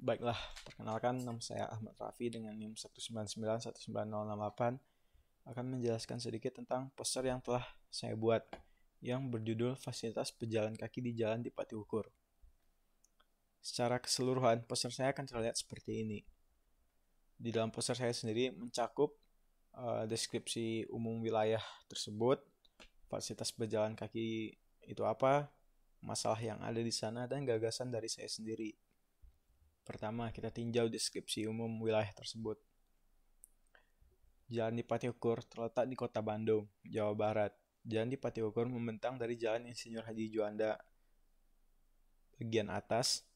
Baiklah, perkenalkan nama saya Ahmad Raffi dengan NIM 199199068 akan menjelaskan sedikit tentang poster yang telah saya buat yang berjudul Fasilitas Pejalan Kaki di Jalan Dipati Ukur. Secara keseluruhan, poster saya akan terlihat seperti ini. Di dalam poster saya sendiri mencakup deskripsi umum wilayah tersebut, fasilitas pejalan kaki itu apa, masalah yang ada di sana, dan gagasan dari saya sendiri. Pertama, kita tinjau deskripsi umum wilayah tersebut. Jalan Dipati Ukur terletak di Kota Bandung, Jawa Barat. Jalan Dipati Ukur membentang dari Jalan Insinyur Haji Juanda bagian atas,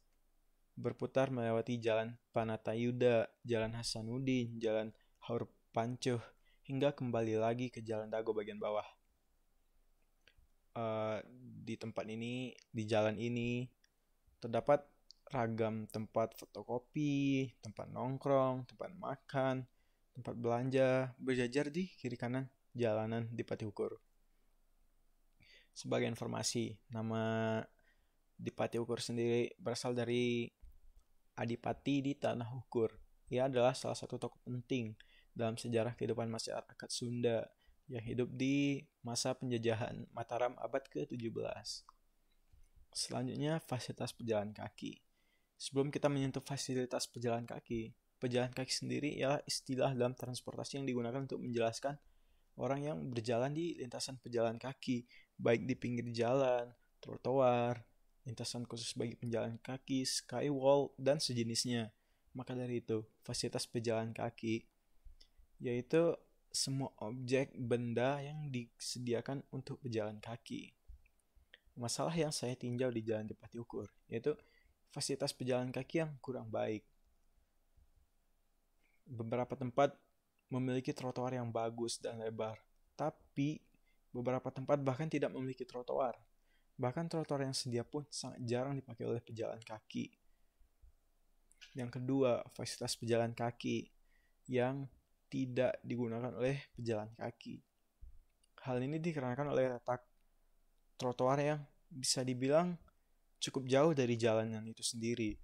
berputar melewati Jalan Panatayuda, Jalan Hasanuddin, Jalan Haur Pancuh, hingga kembali lagi ke Jalan Dago bagian bawah. Di tempat ini, di jalan ini, terdapat ragam tempat fotokopi, tempat nongkrong, tempat makan, tempat belanja, berjajar di kiri kanan jalanan Dipati Ukur. Sebagai informasi, nama Dipati Ukur sendiri berasal dari Adipati di Tanah Ukur. Ia adalah salah satu tokoh penting dalam sejarah kehidupan masyarakat Sunda yang hidup di masa penjajahan Mataram abad ke-17. Selanjutnya, fasilitas pejalan kaki. Sebelum kita menyentuh fasilitas pejalan kaki sendiri ialah istilah dalam transportasi yang digunakan untuk menjelaskan orang yang berjalan di lintasan pejalan kaki, baik di pinggir jalan, trotoar, lintasan khusus bagi penjalan kaki, skywall, dan sejenisnya. Maka dari itu, fasilitas pejalan kaki yaitu semua objek benda yang disediakan untuk pejalan kaki. Masalah yang saya tinjau di Jalan Dipati Ukur yaitu fasilitas pejalan kaki yang kurang baik. Beberapa tempat memiliki trotoar yang bagus dan lebar, tapi beberapa tempat bahkan tidak memiliki trotoar. Bahkan trotoar yang sedia pun sangat jarang dipakai oleh pejalan kaki. Yang kedua, fasilitas pejalan kaki yang tidak digunakan oleh pejalan kaki. Hal ini dikarenakan oleh letak trotoar yang bisa dibilang cukup jauh dari jalanan itu sendiri,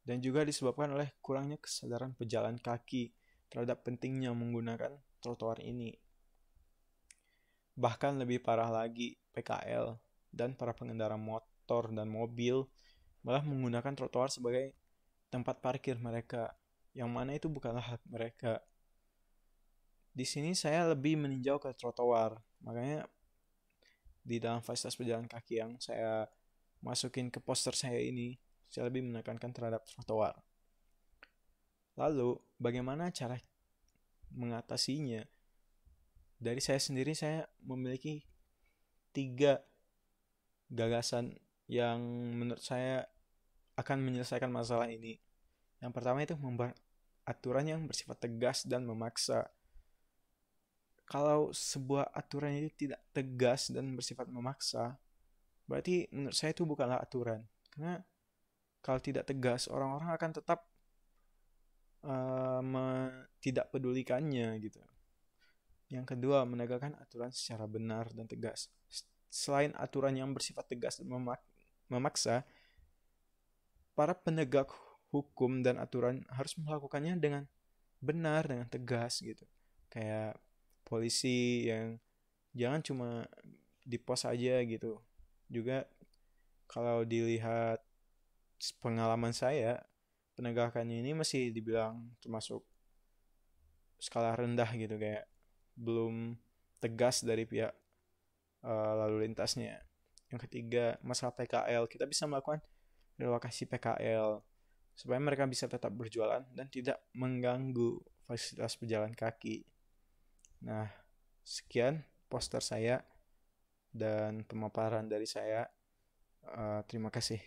dan juga disebabkan oleh kurangnya kesadaran pejalan kaki terhadap pentingnya menggunakan trotoar ini. Bahkan lebih parah lagi, PKL dan para pengendara motor dan mobil malah menggunakan trotoar sebagai tempat parkir mereka, yang mana itu bukanlah hak mereka. Di sini saya lebih meninjau ke trotoar, makanya di dalam fasilitas pejalan kaki yang saya masukin ke poster saya ini, saya lebih menekankan terhadap trotoar. Lalu, bagaimana cara mengatasinya? Dari saya sendiri, saya memiliki 3 gagasan yang menurut saya akan menyelesaikan masalah ini. Yang pertama itu membuat aturan yang bersifat tegas dan memaksa. Kalau sebuah aturan itu tidak tegas dan bersifat memaksa, berarti menurut saya itu bukanlah aturan. Karena kalau tidak tegas, orang-orang akan tetap tidak pedulikannya gitu. Yang kedua, menegakkan aturan secara benar dan tegas. Selain aturan yang bersifat tegas dan memaksa, para penegak hukum dan aturan harus melakukannya dengan benar, dengan tegas gitu. Kayak polisi yang jangan cuma di pos aja gitu. Juga kalau dilihat pengalaman saya, penegakannya ini masih dibilang termasuk skala rendah gitu, kayak belum tegas dari pihak lalu lintasnya. Yang ketiga, masalah PKL. Kita bisa melakukan relokasi PKL supaya mereka bisa tetap berjualan dan tidak mengganggu fasilitas pejalan kaki. Nah, sekian poster saya dan pemaparan dari saya. Terima kasih.